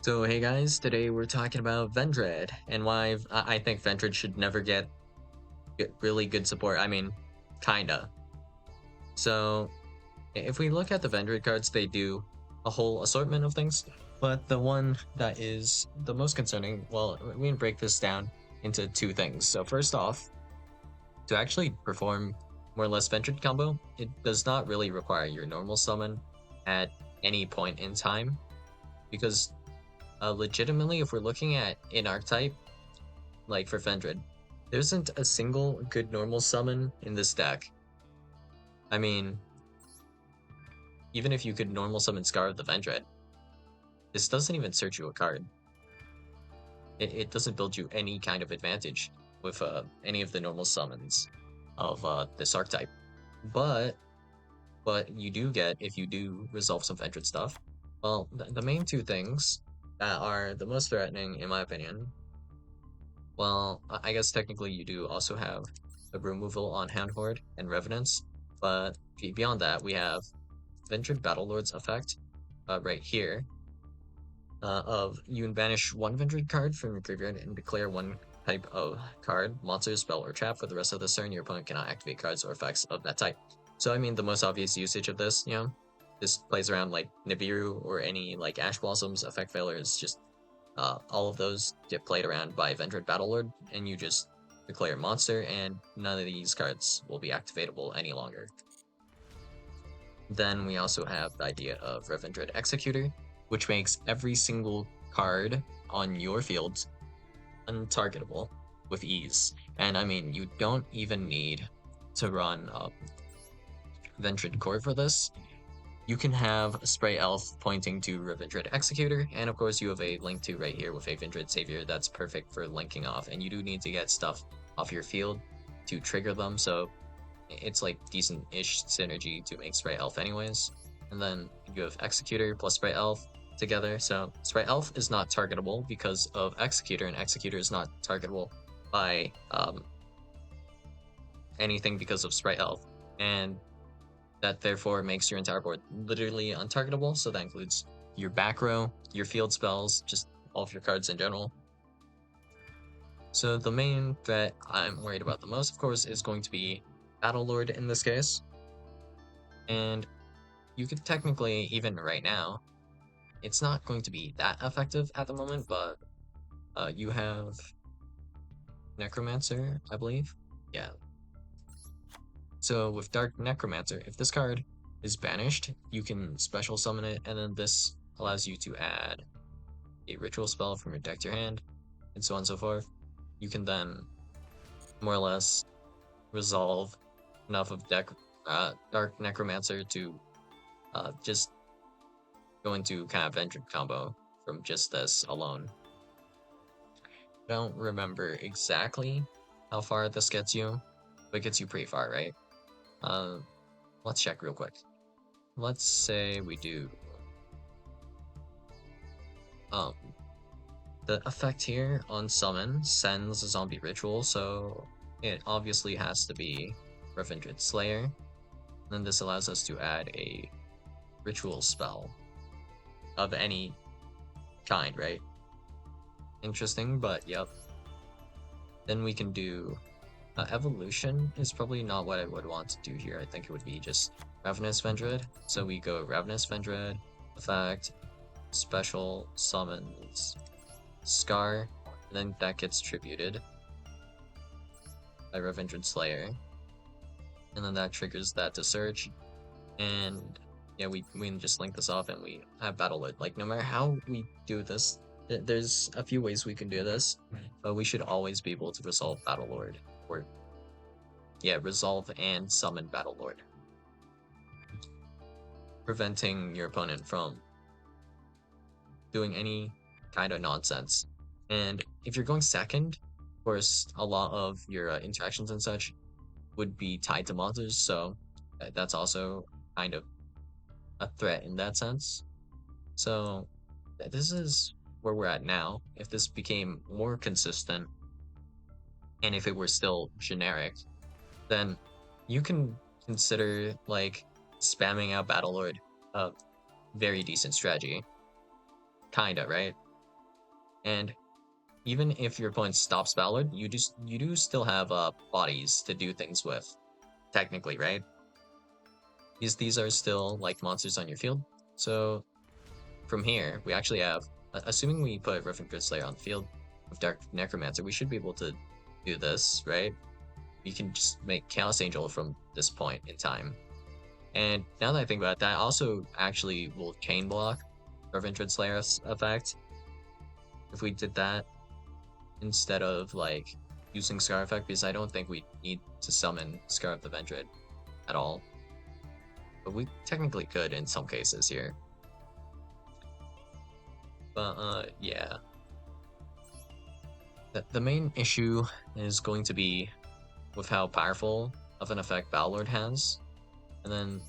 So hey guys, today we're talking about Vendread and why I think Vendread should never get really good support. I mean, kinda. So if we look at the Vendread cards, they do a whole assortment of things, but the one that is the most concerning, well, we can break this down into two things. So first off, to actually perform more or less Vendread combo, it does not really require your normal summon at any point in time because legitimately, if we're looking at an archetype, like for Vendread, there isn't a single good normal summon in this deck. I mean, even if you could normal summon Scar of the Vendread, this doesn't even search you a card. It doesn't build you any kind of advantage with any of the normal summons of this archetype. But what you do get if you do resolve some Vendread stuff, well, the main two things that are the most threatening, in my opinion, well, I guess technically you do also have a removal on Hand Horde and Revenants, but beyond that, we have Vendread Battlelord's effect right here of you can banish one Vendread card from your graveyard and declare one type of card, monster, spell, or trap for the rest of the turn. Your opponent cannot activate cards or effects of that type. So I mean, the most obvious usage of this, this plays around like Nibiru or any like Ash Blossoms effect failures, just all of those get played around by Vendread Battlelord, and you just declare a monster, and none of these cards will be activatable any longer. Then we also have the idea of Revendread Executor, which makes every single card on your field untargetable with ease. And I mean, you don't even need to run Vendread Core for this. You can have a Spray Elf pointing to Revendread Executor, and of course you have a link to right here with a Vendread Savior that's perfect for linking off, and you do need to get stuff off your field to trigger them, so it's like decent-ish synergy to make Spray Elf anyways. And then you have Executor plus Spray Elf together, so Spray Elf is not targetable because of Executor, and Executor is not targetable by anything because of Spray Elf, and that therefore makes your entire board literally untargetable. So that includes your back row, your field spells, just all of your cards in general. So the main threat I'm worried about the most, of course, is going to be Battlelord in this case. And you could technically, even right now, it's not going to be that effective at the moment, but you have Necromancer, I believe. Yeah. So with Dark Necromancer, if this card is banished, you can special summon it, and then this allows you to add a ritual spell from your deck to your hand, and so on and so forth. You can then more or less resolve enough of Dark Necromancer to just go into kind of Vendread combo from just this alone. I don't remember exactly how far this gets you, but it gets you pretty far, right? Let's check real quick. Let's say we do the effect here on summon sends a zombie ritual, so it obviously has to be Revendread Slayer. And then this allows us to add a ritual spell of any kind, right? Interesting, but yep. Then we can do Evolution is probably not what I would want to do here. I think it would be just Ravenous Vendread. So we go Ravenous Vendread, effect, special summons Scar, and then that gets tributed by Revendread Slayer. And then that triggers that to search. And yeah, we can just link this off and we have Battlelord. Like, no matter how we do this, there's a few ways we can do this, but we should always be able to resolve Battlelord. Or, yeah, resolve and summon Battlelord, preventing your opponent from doing any kind of nonsense. And if you're going second, of course, a lot of your interactions and such would be tied to monsters, so that's also kind of a threat in that sense. So this is where we're at now. If this became more consistent, and if it were still generic, then you can consider like spamming out Battlelord a very decent strategy. Kinda, right? And even if your opponent stops Ballard, you do still have bodies to do things with, technically, right? These are still like monsters on your field. So from here, we actually have, assuming we put Vendread Slayer on the field with Dark Necromancer, we should be able to do this, right? We can just make Chaos Angel from this point in time. And now that I think about it, that also actually will chain block Vendread Slayer's effect if we did that instead of like using Scar effect, because I don't think we need to summon Scar of the Vendread at all. But we technically could in some cases here. But yeah. The main issue is going to be with how powerful of an effect Battlelord has. And then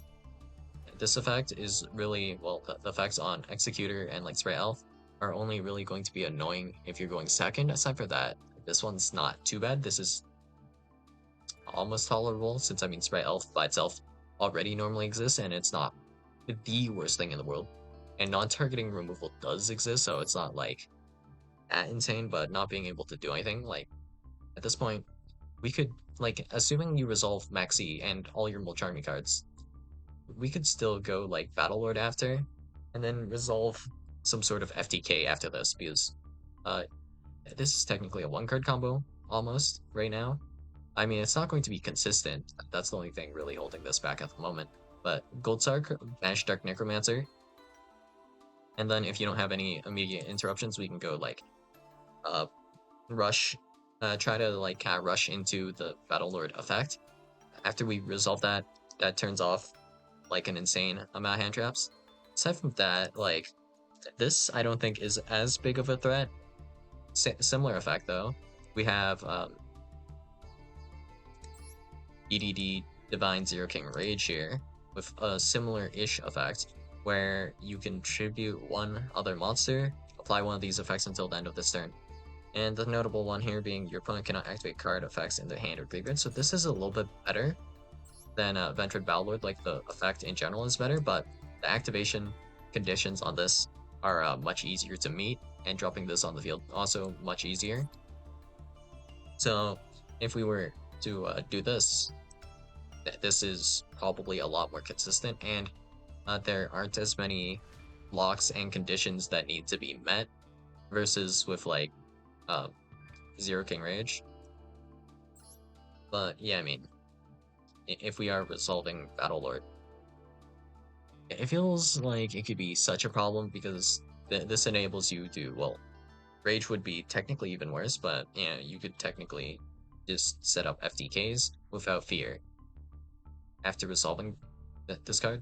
this effect is really, well, the effects on Executor and like Spray Elf are only really going to be annoying if you're going second. Aside for that, this one's not too bad. This is almost tolerable since, I mean, Spray Elf by itself already normally exists and it's not the worst thing in the world. And non-targeting removal does exist, so it's not like that insane, but not being able to do anything, like at this point, we could, like, assuming you resolve Maxi and all your Mulcharmy cards, we could still go like Battlelord after, and then resolve some sort of FTK after this, because uh, this is technically a one card combo almost right now. I mean, it's not going to be consistent. That's the only thing really holding this back at the moment. But Gold Sark, Banish Dark Necromancer, and then if you don't have any immediate interruptions, we can go like rush, try to like kind of rush into the Battlelord effect. After we resolve that, that turns off like an insane amount of hand traps. Aside from that, like this, I don't think is as big of a threat. Similar effect though. We have EDD Divine Zero King Rage here with a similar-ish effect where you can tribute one other monster, apply one of these effects until the end of this turn. And the notable one here being your opponent cannot activate card effects in the hand or graveyard, so this is a little bit better than Vendread Battlelord. Like the effect in general is better, but the activation conditions on this are much easier to meet, and dropping this on the field also much easier. So if we were to do this, this is probably a lot more consistent, and there aren't as many locks and conditions that need to be met versus with like uh, Zero King Rage. But yeah, I mean, if we are resolving Battlelord, it feels like it could be such a problem because this enables you to, well, Rage would be technically even worse, but yeah, you could technically just set up FTKs without fear. After resolving this card,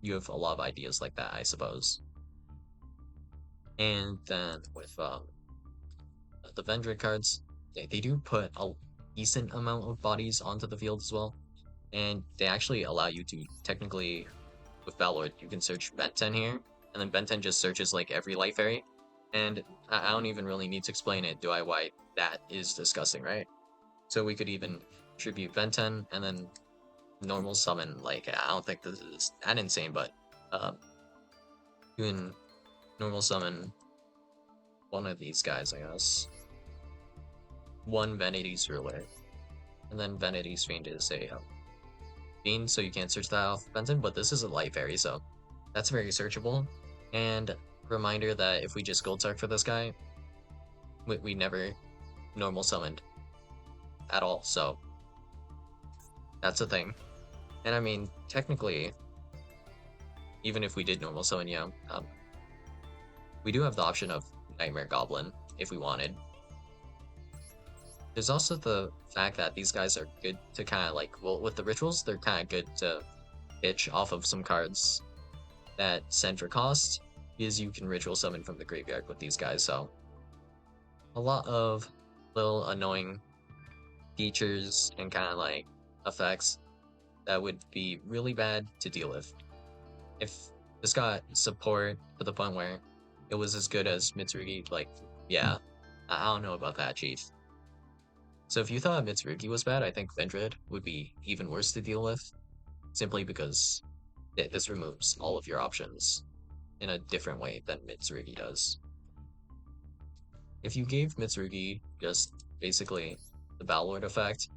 you have a lot of ideas like that, I suppose. And then with the Vendread cards, they do put a decent amount of bodies onto the field as well. And they actually allow you to technically, with Battlelord, you can search Ben10 here, and then Ben10 just searches like every Life Fairy. And I don't even really need to explain it, do I, why that is disgusting, right? So we could even tribute Ben10 and then normal summon, like, I don't think this is that insane, but you can normal summon one of these guys, I guess. One Vanity's Ruler. And then Vanity's Fiend is a Fiend, so you can't search that off Benton, but this is a Light Fairy, so that's very searchable. And reminder that if we just Gold Sark for this guy, we never normal summoned at all, so that's a thing. And I mean, technically, even if we did normal summon, you know, we do have the option of Nightmare Goblin if we wanted. There's also the fact that these guys are good to kind of like, well, with the rituals, they're kind of good to pitch off of some cards that send for cost, because you can ritual summon from the graveyard with these guys, so a lot of little annoying features and kind of like effects that would be really bad to deal with. If this got support to the point where it was as good as Mitsurugi, like, yeah, I don't know about that, Chief. So if you thought Mitsurugi was bad, I think Vendread would be even worse to deal with, simply because this removes all of your options in a different way than Mitsurugi does. if you gave Mitsurugi just basically the Battlelord effect,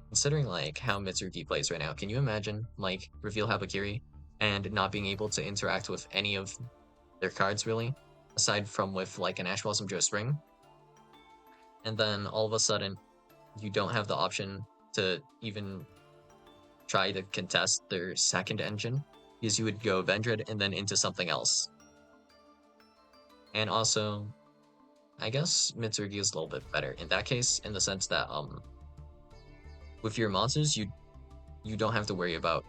considering like how Mitsurugi plays right now, can you imagine like reveal Habakiri and not being able to interact with any of their cards really, aside from with like an Ash Blossom Joe Spring, and then all of a sudden you don't have the option to even try to contest their second engine because you would go Vendread and then into something else. And also, I guess Mitsurugi is a little bit better in that case, in the sense that with your monsters you don't have to worry about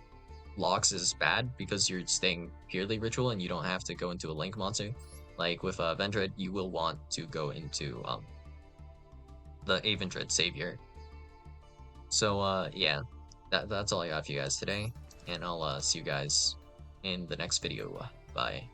locks is bad because you're staying purely ritual and you don't have to go into a link monster. Like with Vendread, you will want to go into the Avendread Savior. So yeah, that's all I got for you guys today, and I'll see you guys in the next video. Bye.